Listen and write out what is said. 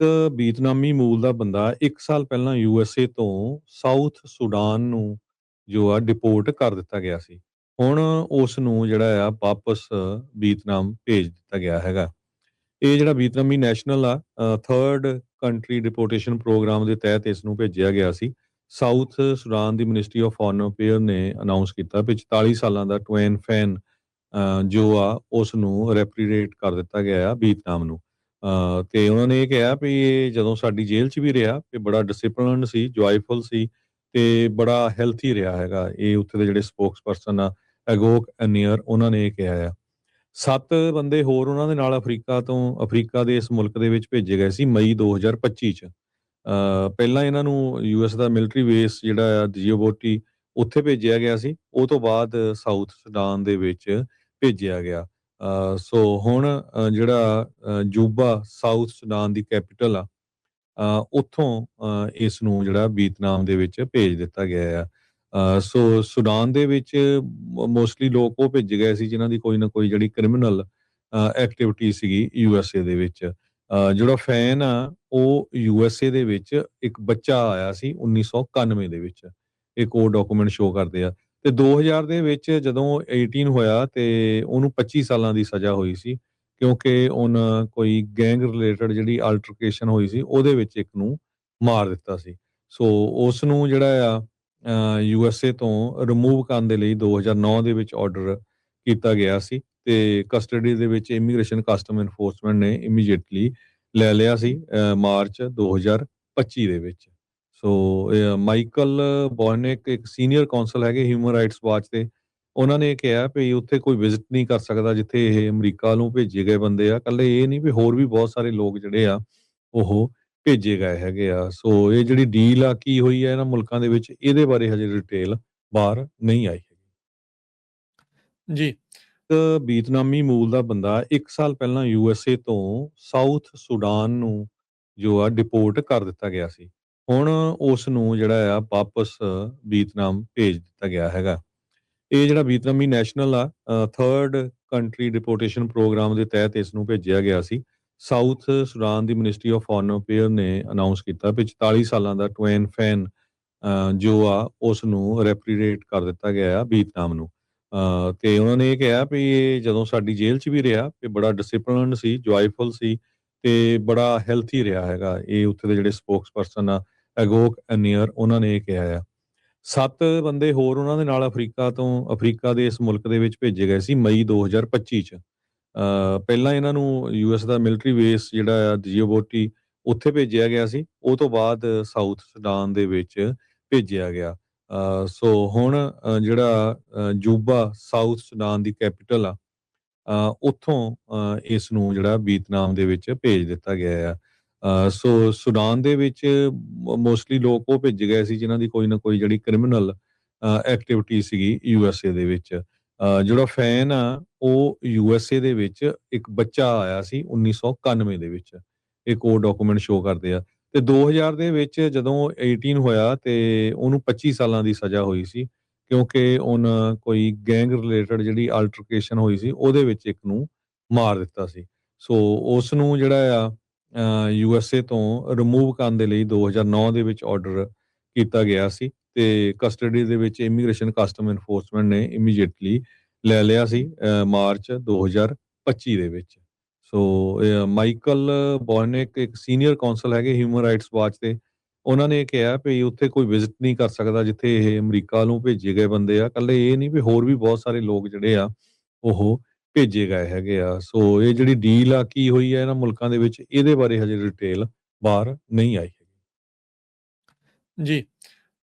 ਵੀਤਨਾਮੀ ਮੂਲ ਦਾ ਬੰਦਾ 1 ਸਾਲ ਪਹਿਲਾਂ USA ਤੋਂ ਸਾਊਥ ਸੁਡਾਨ ਨੂੰ ਜੋ ਆ ਡਿਪੋਰਟ ਕਰ ਦਿੱਤਾ ਗਿਆ ਸੀ। ਹੁਣ ਉਸ ਨੂੰ ਜਿਹੜਾ ਆ ਵਾਪਸ ਵੀਤਨਾਮ ਭੇਜ ਦਿੱਤਾ ਗਿਆ ਹੈਗਾ। ਇਹ ਜਿਹੜਾ ਵੀਤਨਾਮੀ ਨੈਸ਼ਨਲ ਆ 3rd ਕੰਟਰੀ ਡਿਪੋਰਟੇਸ਼ਨ ਪ੍ਰੋਗਰਾਮ ਦੇ ਤਹਿਤ ਇਸ ਨੂੰ ਭੇਜਿਆ ਗਿਆ ਸੀ। South Sudan the ministry of foreign affair ਨੇ ਅਨਾਉਂਸ ਕੀਤਾ ਵੀ 44 ਸਾਲਾਂ ਦਾ ਟਵੈਨ ਫੈਨ ਜੋ ਆ ਉਸ ਨੂੰ ਰੈਪਰੀਡੇਟ ਕਰ ਦਿੱਤਾ ਗਿਆ ਆ ਵੀਤਨਾਮ ਨੂੰ। ਤੇ ਉਹਨਾਂ ਨੇ ਇਹ ਕਿਹਾ ਵੀ ਇਹ ਜਦੋਂ ਸਾਡੀ ਜੇਲ੍ਹ 'ਚ ਵੀ ਰਿਹਾ ਤੇ ਬੜਾ ਡਿਸਿਪਲਿਨਡ ਸੀ, ਜੋਇਫੁਲ ਸੀ ਤੇ ਬੜਾ ਹੈਲਥੀ ਰਿਹਾ ਹੈਗਾ। ਇਹ ਉੱਥੇ ਦੇ ਜਿਹੜੇ ਸਪੋਕਸ ਪਰਸਨ ਆ ਐਗੋਕ ਐਨੀਅਰ ਉਹਨਾਂ ਨੇ ਇਹ ਕਿਹਾ ਆ। 7 ਬੰਦੇ ਹੋਰ ਉਹਨਾਂ ਦੇ ਨਾਲ ਅਫਰੀਕਾ ਦੇ ਇਸ ਮੁਲਕ ਦੇ ਵਿੱਚ ਭੇਜੇ ਗਏ ਸੀ ਮਈ 2025 ਚ। ਪਹਿਲਾਂ ਇਹਨਾਂ ਨੂੰ ਯੂਐਸ ਦਾ ਮਿਲਟਰੀ ਬੇਸ ਜਿਹੜਾ ਆ ਜਿਓਬੋਟੀ ਉੱਥੇ ਭੇਜਿਆ ਗਿਆ ਸੀ। ਉਹ ਤੋਂ ਬਾਅਦ ਸਾਊਥ ਸੁਡਾਨ ਦੇ ਵਿੱਚ ਭੇਜਿਆ ਗਿਆ। ਸੋ ਹੁਣ ਜਿਹੜਾ ਜੂਬਾ ਸਾਊਥ ਸੁਡਾਨ ਦੀ ਕੈਪੀਟਲ ਆ ਉੱਥੋਂ ਇਸ ਨੂੰ ਜਿਹੜਾ ਵੀਤਨਾਮ ਦੇ ਵਿੱਚ ਭੇਜ ਦਿੱਤਾ ਗਿਆ ਆ। ਸੋ ਸੁਡਾਨ ਦੇ ਵਿੱਚ ਮੋਸਟਲੀ ਲੋਕ ਉਹ ਭੇਜੇ ਗਏ ਸੀ ਜਿਨ੍ਹਾਂ ਦੀ ਕੋਈ ਨਾ ਕੋਈ ਜਿਹੜੀ ਕ੍ਰਿਮੀਨਲ ਐਕਟੀਵਿਟੀ ਸੀਗੀ USA ਦੇ ਵਿੱਚ। ਜਿਹੜਾ ਫੈਨ ਆ ਉਹ USA ਦੇ ਵਿੱਚ ਇੱਕ ਬੱਚਾ ਆਇਆ ਸੀ 1991 ਦੇ ਵਿੱਚ। ਇਹ ਕੋਰਟ ਡਾਕੂਮੈਂਟ ਸ਼ੋ ਕਰਦੇ ਆ। ਤੇ 2000 ਦੇ ਵਿੱਚ ਜਦੋਂ 18 ਹੋਇਆ ਤੇ ਉਹਨੂੰ 25 ਸਾਲਾਂ ਦੀ ਸਜ਼ਾ ਹੋਈ ਸੀ ਕਿਉਂਕਿ ਉਹਨਾਂ ਕੋਈ ਗੈਂਗ ਰਿਲੇਟਡ ਜਿਹੜੀ ਅਲਟਰਕੇਸ਼ਨ ਹੋਈ ਸੀ ਉਹਦੇ ਵਿੱਚ ਇੱਕ ਨੂੰ ਮਾਰ ਦਿੱਤਾ ਸੀ। ਸੋ ਉਸ ਨੂੰ ਜਿਹੜਾ ਆ USA ਤੋਂ ਰਿਮੂਵ ਕਰਨ ਦੇ ਲਈ 2009 ਦੇ ਵਿੱਚ ਆਰਡਰ ਕੀਤਾ ਗਿਆ ਸੀ ਤੇ ਕਸਟਡੀ ਦੇ ਵਿੱਚ ਇਮੀਗ੍ਰੇਸ਼ਨ ਕਸਟਮ ਐਨਫੋਰਸਮੈਂਟ ਨੇ ਇਮੀਡੀਏਟਲੀ ਲੈ ਲਿਆ ਸੀ ਮਾਰਚ 2025 ਦੇ ਵਿੱਚ। ਸੋ ਮਾਈਕਲ ਬੋਰਨਿਕ ਇੱਕ ਸੀਨੀਅਰ ਕੌਂਸਲ ਹੈਗੇ ਹਿਊਮਨ ਰਾਈਟਸ ਵਾਚ ਤੇ ਉਹਨਾਂ ਨੇ ਕਿਹਾ ਵੀ ਉੱਥੇ ਕੋਈ ਵਿਜ਼ਿਟ ਨਹੀਂ ਕਰ ਸਕਦਾ ਜਿੱਥੇ ਇਹ ਅਮਰੀਕਾ ਨੂੰ ਭੇਜੇ ਗਏ ਬੰਦੇ ਆ। ਇਕੱਲੇ ਇਹ ਨਹੀਂ ਵੀ ਹੋਰ ਵੀ ਬਹੁਤ ਸਾਰੇ ਲੋਕ ਜਿਹੜੇ ਆ ਉਹ ਭੇਜੇ ਗਏ ਹੈਗੇ ਆ। ਸੋ ਇਹ ਜਿਹੜੀ ਡੀਲ ਆ ਕੀ ਹੋਈ ਹੈ ਇਹਨਾਂ ਮੁਲਕਾਂ ਦੇ ਵਿੱਚ, ਇਹਦੇ ਬਾਰੇ ਹਜੇ ਡਿਟੇਲ ਬਾਹਰ ਨਹੀਂ ਆਈ ਹੈਗੀ। ਜੀ ਵੀਤਨਾਮੀ ਮੂਲ ਦਾ ਬੰਦਾ 1 ਸਾਲ ਪਹਿਲਾਂ USA ਤੋਂ ਸਾਊਥ ਸੁਡਾਨ ਨੂੰ ਜੋ ਆ ਡਿਪੋਰਟ ਕਰ ਦਿੱਤਾ ਗਿਆ ਸੀ। ਹੁਣ ਉਸ ਨੂੰ ਜਿਹੜਾ ਆ ਵਾਪਸ ਵੀਤਨਾਮ ਭੇਜ ਦਿੱਤਾ ਗਿਆ ਹੈਗਾ। ਇਹ ਜਿਹੜਾ ਵੀਤਨਾਮੀ ਨੈਸ਼ਨਲ ਆ 3rd ਕੰਟਰੀ ਡਿਪੋਰਟੇਸ਼ਨ ਪ੍ਰੋਗਰਾਮ ਦੇ ਤਹਿਤ ਇਸ ਨੂੰ ਭੇਜਿਆ ਗਿਆ ਸੀ। South Sudan the ministry of foreign affair ਨੇ ਅਨਾਉਂਸ ਕੀਤਾ ਵੀ 44 ਸਾਲਾਂ ਦਾ ਟਵੈਨ ਫੈਨ ਜੋ ਆ ਉਸ ਨੂੰ ਰੈਪਰੀਡੇਟ ਕਰ ਦਿੱਤਾ ਗਿਆ ਆ ਵੀਤਨਾਮ ਨੂੰ। ਤੇ ਉਹਨਾਂ ਨੇ ਇਹ ਕਿਹਾ ਵੀ ਇਹ ਜਦੋਂ ਸਾਡੀ ਜੇਲ੍ਹ 'ਚ ਵੀ ਰਿਹਾ ਤੇ ਬੜਾ ਡਿਸਿਪਲਿਨਡ ਸੀ, ਜੋਇਫੁਲ ਸੀ ਤੇ ਬੜਾ ਹੈਲਥੀ ਰਿਹਾ ਹੈਗਾ। ਇਹ ਉੱਥੇ ਦੇ ਜਿਹੜੇ ਸਪੋਕਸ ਪਰਸਨ ਆ ਐਗੋਕ ਐਨੀਅਰ ਉਹਨਾਂ ਨੇ ਇਹ ਕਿਹਾ ਆ। 7 ਬੰਦੇ ਹੋਰ ਉਹਨਾਂ ਦੇ ਨਾਲ ਅਫਰੀਕਾ ਦੇ ਇਸ ਮੁਲਕ ਦੇ ਵਿੱਚ ਭੇਜੇ ਗਏ ਸੀ ਮਈ 2025 ਚ। ਪਹਿਲਾਂ ਇਹਨਾਂ ਨੂੰ ਯੂਐਸ ਦਾ ਮਿਲਟਰੀ ਬੇਸ ਜਿਹੜਾ ਆ ਜਿਓਬੋਟੀ ਉੱਥੇ ਭੇਜਿਆ ਗਿਆ ਸੀ। ਉਹ ਤੋਂ ਬਾਅਦ ਸਾਊਥ ਸੁਡਾਨ ਦੇ ਵਿੱਚ ਭੇਜਿਆ ਗਿਆ। ਸੋ ਹੁਣ ਜਿਹੜਾ ਜੂਬਾ ਸਾਊਥ ਸੁਡਾਨ ਦੀ ਕੈਪੀਟਲ ਆ ਉੱਥੋਂ ਇਸ ਨੂੰ ਜਿਹੜਾ ਵੀਤਨਾਮ ਦੇ ਵਿੱਚ ਭੇਜ ਦਿੱਤਾ ਗਿਆ ਆ। ਸੋ ਸੁਡਾਨ ਦੇ ਵਿੱਚ ਮੋਸਟਲੀ ਲੋਕ ਉਹ ਭੇਜੇ ਗਏ ਸੀ ਜਿਨ੍ਹਾਂ ਦੀ ਕੋਈ ਨਾ ਕੋਈ ਜਿਹੜੀ ਕ੍ਰਿਮੀਨਲ ਐਕਟੀਵਿਟੀ ਸੀਗੀ USA ਦੇ ਵਿੱਚ। ਜਿਹੜਾ ਫੈਨ ਆ ਉਹ USA ਦੇ ਵਿੱਚ ਇੱਕ ਬੱਚਾ ਆਇਆ ਸੀ 1991 ਦੇ ਵਿੱਚ। ਇਹ ਕੋਰਟ ਡਾਕੂਮੈਂਟ ਸ਼ੋ ਕਰਦੇ ਆ। ਤੇ 2000 ਦੇ ਵਿੱਚ ਜਦੋਂ 18 ਹੋਇਆ ਤੇ ਉਹਨੂੰ 25 ਸਾਲਾਂ ਦੀ ਸਜ਼ਾ ਹੋਈ ਸੀ ਕਿਉਂਕਿ ਉਹਨਾਂ ਕੋਈ ਗੈਂਗ ਰਿਲੇਟਡ ਜਿਹੜੀ ਅਲਟਰਕੇਸ਼ਨ ਹੋਈ ਸੀ ਉਹਦੇ ਵਿੱਚ ਇੱਕ ਨੂੰ ਮਾਰ ਦਿੱਤਾ ਸੀ। ਸੋ ਉਸ ਨੂੰ ਜਿਹੜਾ ਆ USA ਤੋਂ ਰਿਮੂਵ ਕਰਨ ਦੇ ਲਈ 2009 ਦੇ ਵਿੱਚ ਆਰਡਰ ਕੀਤਾ ਗਿਆ ਸੀ ਤੇ ਕਸਟਡੀ ਦੇ ਵਿੱਚ ਇਮੀਗ੍ਰੇਸ਼ਨ ਕਸਟਮ ਐਨਫੋਰਸਮੈਂਟ ਨੇ ਇਮੀਡੀਏਟਲੀ ਲੈ ਲਿਆ ਸੀ ਮਾਰਚ 2025 ਦੇ ਵਿੱਚ। ਸੋ ਮਾਈਕਲ ਬੋਰਨਿਕ ਇੱਕ ਸੀਨੀਅਰ ਕੌਂਸਲ ਹੈਗੇ ਹਿਊਮਨ ਰਾਈਟਸ ਵਾਚ ਤੇ ਉਹਨਾਂ ਨੇ ਕਿਹਾ ਵੀ ਉੱਥੇ ਕੋਈ ਵਿਜ਼ਿਟ ਨਹੀਂ ਕਰ ਸਕਦਾ ਜਿੱਥੇ ਇਹ ਅਮਰੀਕਾ ਨੂੰ ਭੇਜੇ ਗਏ ਬੰਦੇ ਆ। ਇਕੱਲੇ ਇਹ ਨਹੀਂ ਵੀ ਹੋਰ ਵੀ ਬਹੁਤ ਸਾਰੇ ਲੋਕ ਜਿਹੜੇ ਆ ਉਹ ਭੇਜੇ ਗਏ ਹੈਗੇ ਆ। ਸੋ ਇਹ ਜਿਹੜੀ ਡੀਲ ਆ ਕੀ ਹੋਈ ਹੈ ਇਹਨਾਂ ਮੁਲਕਾਂ ਦੇ ਵਿੱਚ, ਇਹਦੇ ਬਾਰੇ ਹਜੇ ਡਿਟੇਲ ਬਾਹਰ ਨਹੀਂ ਆਈ ਹੈਗੀ। ਜੀ